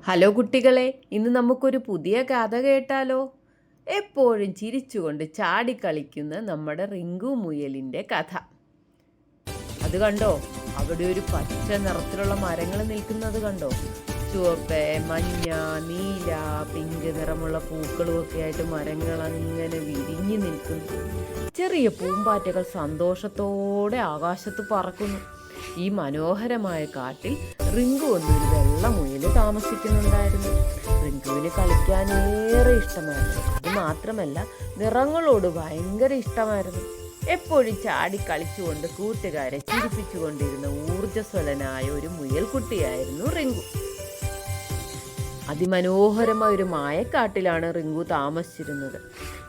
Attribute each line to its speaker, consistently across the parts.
Speaker 1: Hello കുട്ടികളെ, ഇന്ന് നമുക്കൊരു പുതിയ കഥ കേട്ടാലോ? എപ്പോഴും ചിരിച്ചുകൊണ്ട് ചാടിക്കളിക്കുന്ന നമ്മുടെ റിങ്കു മുയലിൻ്റെ കഥ. അത് കണ്ടോ? അവിടെ ഒരു പച്ച നിറത്തിലുള്ള മരങ്ങൾ നിൽക്കുന്നത് കണ്ടോ? ചുവപ്പ്, മഞ്ഞ, നീല, പിങ്ക് നിറമുള്ള പൂക്കളും ഒക്കെ ആയിട്ട് മരങ്ങൾ അങ്ങനെ വിരിഞ്ഞു നിൽക്കുന്നു. ചെറിയ പൂമ്പാറ്റകൾ സന്തോഷത്തോടെ ആകാശത്ത് പറക്കുന്നു. ഈ മനോഹരമായ കാട്ടിൽ റിങ്കു എന്നൊരു വെള്ള മുയൽ താമസിക്കുന്നുണ്ടായിരുന്നു. റിങ്കുവിന് കളിക്കാനേറെ ഇഷ്ടമായിരുന്നു. അത് മാത്രമല്ല, നിറങ്ങളോട് ഭയങ്കര ഇഷ്ടമായിരുന്നു. എപ്പോഴും ചാടി കളിച്ചുകൊണ്ട് കൂട്ടുകാരെ ചിരിപ്പിച്ചുകൊണ്ടിരുന്ന ഊർജ്ജസ്വലനായ ഒരു മുയൽക്കുട്ടിയായിരുന്നു റിങ്കു. അതിമനോഹരമായ ഒരു മായക്കാട്ടിലാണ് റിങ്കു താമസിച്ചിരുന്നത്.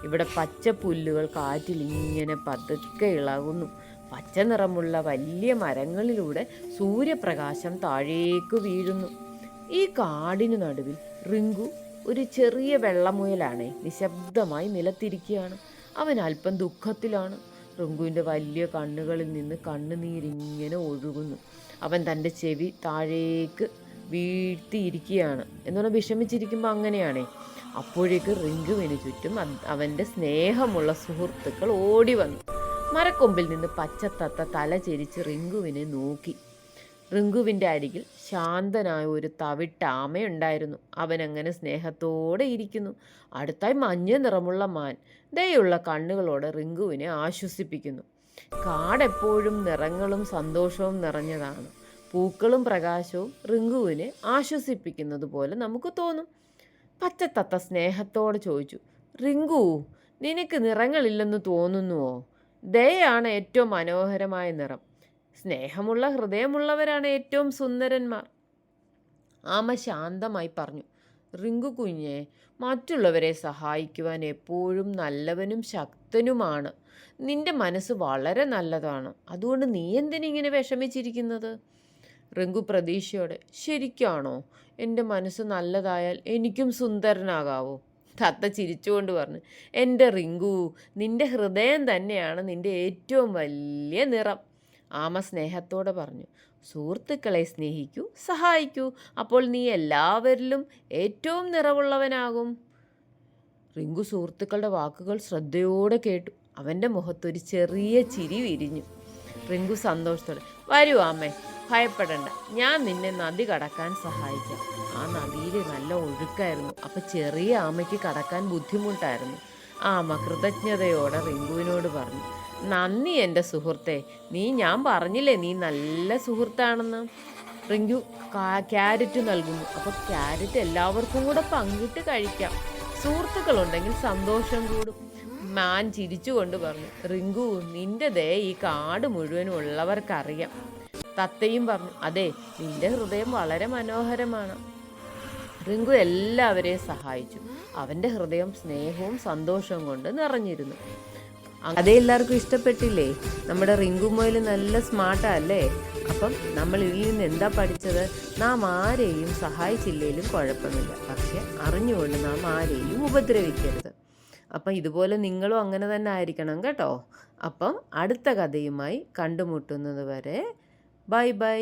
Speaker 1: ഇവിടെ പച്ച പുല്ലുകൾ കാറ്റിൽ ഇങ്ങനെ പതുക്കെ ഇളകുന്നു. പച്ച നിറമുള്ള വലിയ മരങ്ങളിലൂടെ സൂര്യപ്രകാശം താഴേക്ക് വീഴുന്നു. ഈ കാടിനു നടുവിൽ റിങ്കു ഒരു ചെറിയ വെള്ളമുയലാണ് നിശബ്ദമായി നിലത്തിരിക്കുകയാണ്. അവൻ അല്പം ദുഃഖത്തിലാണ്. റിങ്കുവിൻ്റെ വലിയ കണ്ണുകളിൽ നിന്ന് കണ്ണുനീരിങ്ങനെ ഒഴുകുന്നു. അവൻ തൻ്റെ ചെവി താഴേക്ക് വീഴ്ത്തിയിരിക്കുകയാണ്. എന്നുള്ള വിഷമിച്ചിരിക്കുമ്പോൾ അങ്ങനെയാണേ. അപ്പോഴേക്ക് റിങ്കുവിന് ചുറ്റും അവൻ്റെ സ്നേഹമുള്ള സുഹൃത്തുക്കൾ ഓടി വന്നു. മരക്കൊമ്പിൽ നിന്ന് പച്ചത്തത്ത തല ചെരിച്ച് റിങ്കുവിനെ നോക്കി. റിങ്കുവിൻ്റെ അരികിൽ ശാന്തനായ ഒരു തവിട്ടാമയുണ്ടായിരുന്നു. അവനങ്ങനെ സ്നേഹത്തോടെ ഇരിക്കുന്നു. അടുത്തായി മഞ്ഞ നിറമുള്ള മാൻ ദയുള്ള കണ്ണുകളോടെ റിങ്കുവിനെ ആശ്വസിപ്പിക്കുന്നു. കാടെപ്പോഴും നിറങ്ങളും സന്തോഷവും നിറഞ്ഞതാണ്. പൂക്കളും പ്രകാശവും റിങ്കുവിനെ ആശ്വസിപ്പിക്കുന്നത് പോലെ നമുക്ക് തോന്നും. പച്ചത്തത്ത സ്നേഹത്തോടെ ചോദിച്ചു, റിങ്കു, നിനക്ക് നിറങ്ങളില്ലെന്ന് തോന്നുന്നുവോ? ദയയാണ് ഏറ്റവും മനോഹരമായ നിറം. സ്നേഹമുള്ള ഹൃദയമുള്ളവരാണ് ഏറ്റവും സുന്ദരന്മാർ. ആമ ശാന്തമായി പറഞ്ഞു, റിങ്കു കുഞ്ഞെ, മറ്റുള്ളവരെ സഹായിക്കുവാൻ എപ്പോഴും നല്ലവനും ശക്തനുമാണ്. നിന്റെ മനസ്സ് വളരെ നല്ലതാണ്. അതുകൊണ്ട് നീ എന്തിനിങ്ങനെ വിഷമിച്ചിരിക്കുന്നത്? റിങ്കു പ്രതീക്ഷയോടെ, ശരിക്കാണോ? എൻ്റെ മനസ്സ് നല്ലതായാൽ എനിക്കും സുന്ദരനാകാവോ? തത്ത ചിരിച്ചുകൊണ്ട് പറഞ്ഞു, എൻ്റെ റിങ്കു, നിൻ്റെ ഹൃദയം തന്നെയാണ് നിൻ്റെ ഏറ്റവും വലിയ നിറം. ആമ സ്നേഹത്തോടെ പറഞ്ഞു, സുഹൃത്തുക്കളെ സ്നേഹിക്കൂ, സഹായിക്കൂ, അപ്പോൾ നീ എല്ലാവരിലും ഏറ്റവും നിറവുള്ളവനാകും. റിങ്കു സുഹൃത്തുക്കളുടെ വാക്കുകൾ ശ്രദ്ധയോടെ കേട്ടു. അവൻ്റെ മുഖത്തൊരു ചെറിയ ചിരി വിരിഞ്ഞു. റിങ്കു സന്തോഷത്തോടെ, വരൂ ആമേ, ഭയപ്പെടണ്ട, ഞാൻ നിന്നെ നദി കടക്കാൻ സഹായിക്കാം. ആ നദിയിൽ നല്ല ഒഴുക്കായിരുന്നു. അപ്പം ചെറിയ ആമയ്ക്ക് കടക്കാൻ ബുദ്ധിമുട്ടായിരുന്നു. ആമ കൃതജ്ഞതയോടെ റിങ്കുവിനോട് പറഞ്ഞു, നന്ദി എൻ്റെ സുഹൃത്തെ. ഞാൻ പറഞ്ഞില്ലേ നീ നല്ല സുഹൃത്താണെന്ന്. റിങ്കു ക്യാരറ്റ് നൽകുന്നു. അപ്പോൾ ക്യാരറ്റ് എല്ലാവർക്കും കൂടെ പങ്കിട്ട് കഴിക്കാം. സുഹൃത്തുക്കളുണ്ടെങ്കിൽ സന്തോഷം കൂടും. മാൻ ചിരിച്ചുകൊണ്ട് പറഞ്ഞു, റിങ്കു, നിന്റെ ദയ ഈ കാട് മുഴുവനും ഉള്ളവർക്കറിയാം. തത്തയും പറഞ്ഞു, അതെ, നിന്റെ ഹൃദയം വളരെ മനോഹരമാണ്. റിങ്കു എല്ലാവരെയും സഹായിച്ചു. അവൻ്റെ ഹൃദയം സ്നേഹവും സന്തോഷവും കൊണ്ട് നിറഞ്ഞിരുന്നു. അതേ എല്ലാവർക്കും ഇഷ്ടപ്പെട്ടില്ലേ? നമ്മുടെ റിങ്കു മുയൽ നല്ല സ്മാർട്ടല്ലേ? അപ്പം നമ്മൾ ഇതിൽ നിന്ന് എന്താ പഠിച്ചത്? നാം ആരെയും സഹായിച്ചില്ലേലും കുഴപ്പമില്ല, പക്ഷെ അറിഞ്ഞുകൊണ്ട് നാം ആരെയും ഉപദ്രവിക്കരുത്. അപ്പം ഇതുപോലെ നിങ്ങളും അങ്ങനെ തന്നെ ആയിരിക്കണം കേട്ടോ. അപ്പം അടുത്ത കഥയുമായി കണ്ടുമുട്ടുന്നത് വരെ ബൈ ബൈ.